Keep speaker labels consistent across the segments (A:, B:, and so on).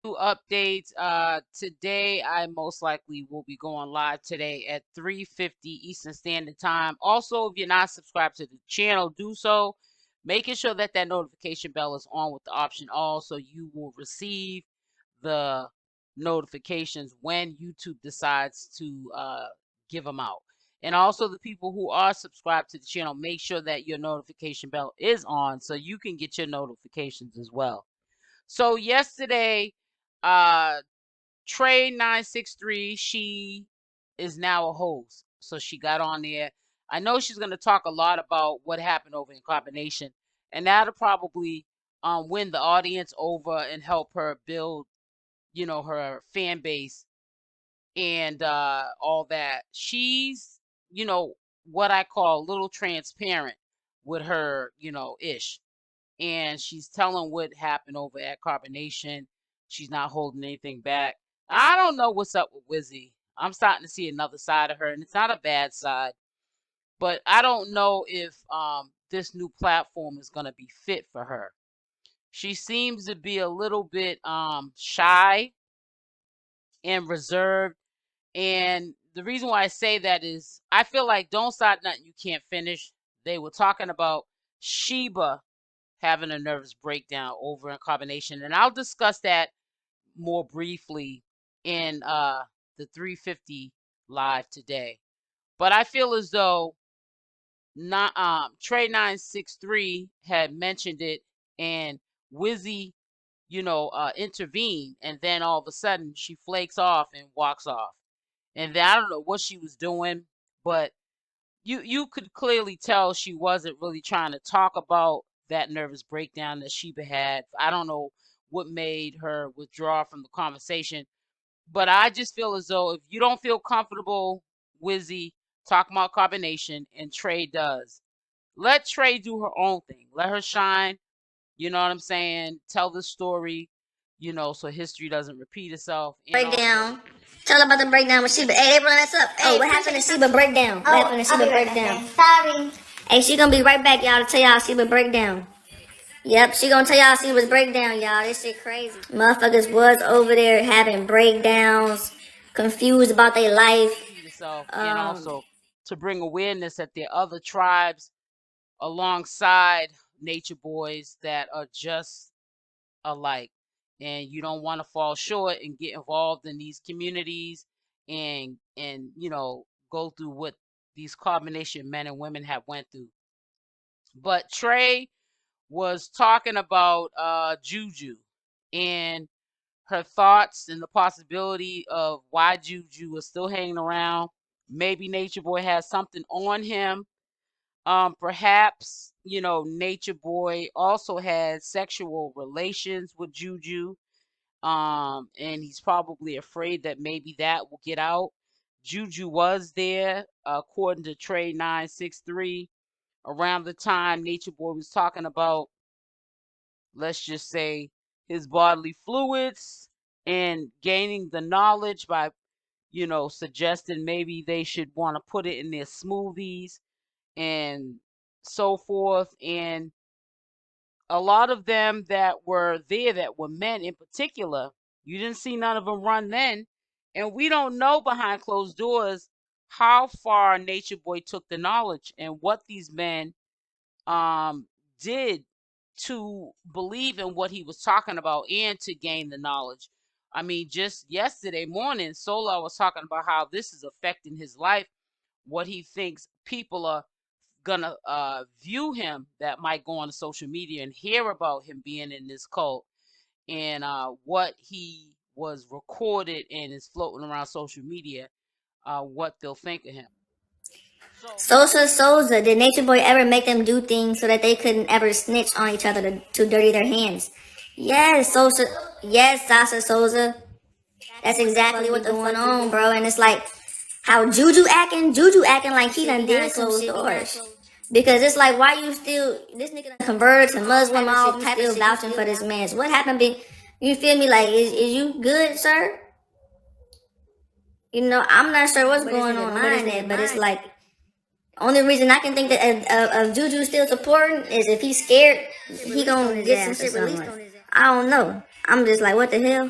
A: Updates. Today I most likely will be going live today at 3:50 Eastern Standard Time. Also, if you're not subscribed to the channel, do so. Making sure that notification bell is on with the option all, so you will receive the notifications when YouTube decides to give them out. And also, the people who are subscribed to the channel, make sure that your notification bell is on so you can get your notifications as well. So yesterday, uh Tre963, she is now a host. So she got on there. I know she's gonna talk a lot about what happened over in Combination, and that'll probably win the audience over and help her build, her fan base and all that. She's, what I call a little transparent with her, ish. And she's telling what happened over at Carbonation. She's not holding anything back. I don't know what's up with Wizzy. I'm starting to see another side of her, and it's not a bad side. But I don't know if this new platform is gonna be fit for her. She seems to be a little bit shy and reserved. And the reason why I say that is I feel like don't start nothing you can't finish. They were talking about Sheba having a nervous breakdown over in Combination, and I'll discuss that more briefly in the 350 live today. But I feel as though not Tre963 had mentioned it, and Wizzy, intervened, and then all of a sudden she flakes off and walks off. And then I don't know what she was doing, but you could clearly tell she wasn't really trying to talk about that nervous breakdown that Sheba had. I don't know what made her withdraw from the conversation, but I just feel as though if you don't feel comfortable, Wizzy, talking about Carbonation, and Tre does, let Tre do her own thing. Let her shine. You know what I'm saying? Tell the story, so history doesn't repeat itself.
B: Breakdown. Tell her about the breakdown with Sheba. Hey, everyone, that's up. Hey, what happened to Sheba breakdown? What happened to Sheba breakdown? Sorry. Hey, she gonna be right back, y'all, to tell y'all Sheba breakdown. Yep, she gonna tell y'all Sheba's breakdown, y'all. This shit crazy. Motherfuckers was over there having breakdowns, confused about their life.
A: And also to bring awareness that there are other tribes alongside Nature Boys that are just alike. And you don't want to fall short and get involved in these communities and go through what these Carbonation men and women have went through. But Tre was talking about Juju and her thoughts and the possibility of why Juju is still hanging around. Maybe Nature Boy has something on him. Perhaps, Nature Boy also had sexual relations with Juju. And he's probably afraid that maybe that will get out. Juju was there, according to Tre963, around the time Nature Boy was talking about, let's just say, his bodily fluids and gaining the knowledge by, suggesting maybe they should want to put it in their smoothies and so forth. And a lot of them that were there, that were men in particular, you didn't see none of them run then. And we don't know behind closed doors how far Nature Boy took the knowledge and what these men did to believe in what he was talking about and to gain the knowledge. I mean, just yesterday morning, Solar was talking about how this is affecting his life, what he thinks people are gonna view him that might go on social media and hear about him being in this cult, and what he was recorded and is floating around social media, what they'll think of him.
B: Souza, did Nature Boy ever make them do things so that they couldn't ever snitch on each other to dirty their hands? Yes, Souza. Yes, Sasha Souza. That's exactly what's going on, bro. And it's like how Juju acting like he done did closed doors. Because it's like, why you still, this nigga done converted to Muslim, all type still vouching for this man. What happened? You feel me? Like, is you good, sir? I'm not sure what's going on behind that, but it's like, only reason I can think that of Juju still supporting is if he's scared, he gonna get some shit released on his ass. I don't know. I'm just like, what the hell?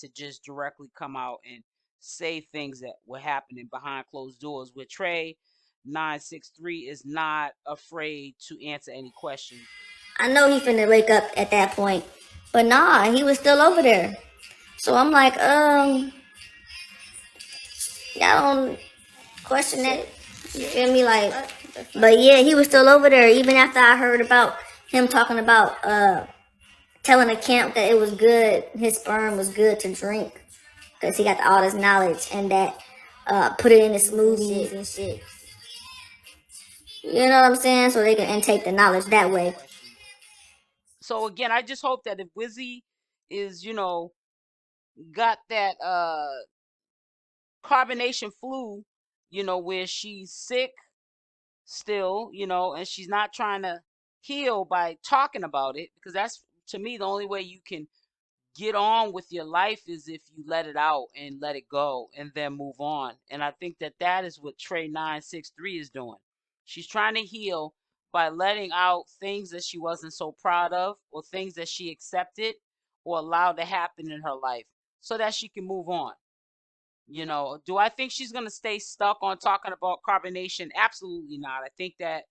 A: to just directly come out and say things that were happening behind closed doors. Where Tre963 is not afraid to answer any questions.
B: I know he finna wake up at that point, but nah, he was still over there. So I'm like, y'all don't question that. You feel me? Like, but yeah, he was still over there even after I heard about him talking about telling the camp that it was good, his sperm was good to drink because he got all this knowledge and that put it in the smoothies and shit. You know what I'm saying? So they can intake the knowledge that way.
A: So again, I just hope that if Wizzy is, got that carbonation flu, where she's sick still, and she's not trying to heal by talking about it, because that's, to me, the only way you can get on with your life is if you let it out and let it go and then move on. And I think that that is what Tre963 is doing. She's trying to heal by letting out things that she wasn't so proud of, or things that she accepted or allowed to happen in her life, so that she can move on. Do I think she's going to stay stuck on talking about carbonation? Absolutely not. I think that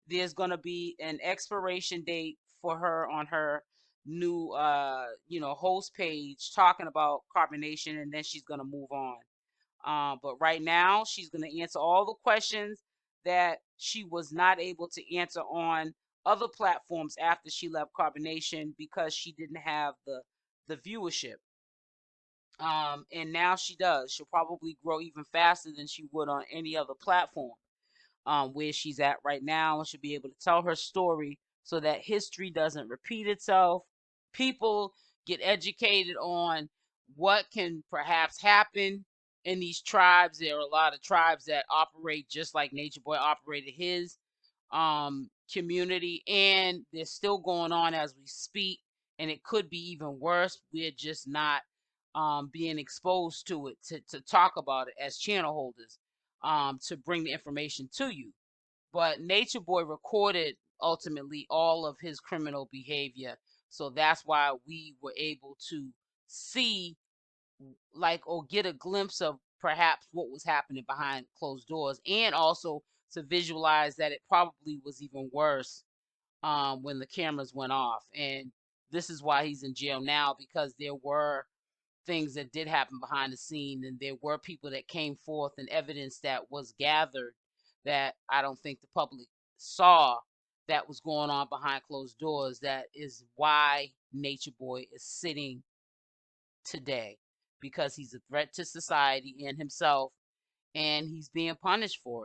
A: there's going to be an expiration date for her on her new host page talking about carbonation, and then she's going to move on. But right now she's going to answer all the questions that she was not able to answer on other platforms after she left carbonation, because she didn't have the viewership. And now she does. She'll probably grow even faster than she would on any other platform. Where she's at right now, and she'll be able to tell her story so that history doesn't repeat itself. People get educated on what can perhaps happen in these tribes. There are a lot of tribes that operate just like Nature Boy operated his community, and they're still going on as we speak, and it could be even worse. We're just not being exposed to it to talk about it as channel holders, to bring the information to you. But Nature Boy recorded ultimately all of his criminal behavior, so that's why we were able to see like, or get a glimpse of perhaps what was happening behind closed doors, and also to visualize that it probably was even worse when the cameras went off. And this is why he's in jail now, because there were things that did happen behind the scene, and there were people that came forth and evidence that was gathered that I don't think the public saw that was going on behind closed doors. That is why Nature Boy is sitting today, because he's a threat to society and himself, and he's being punished for it.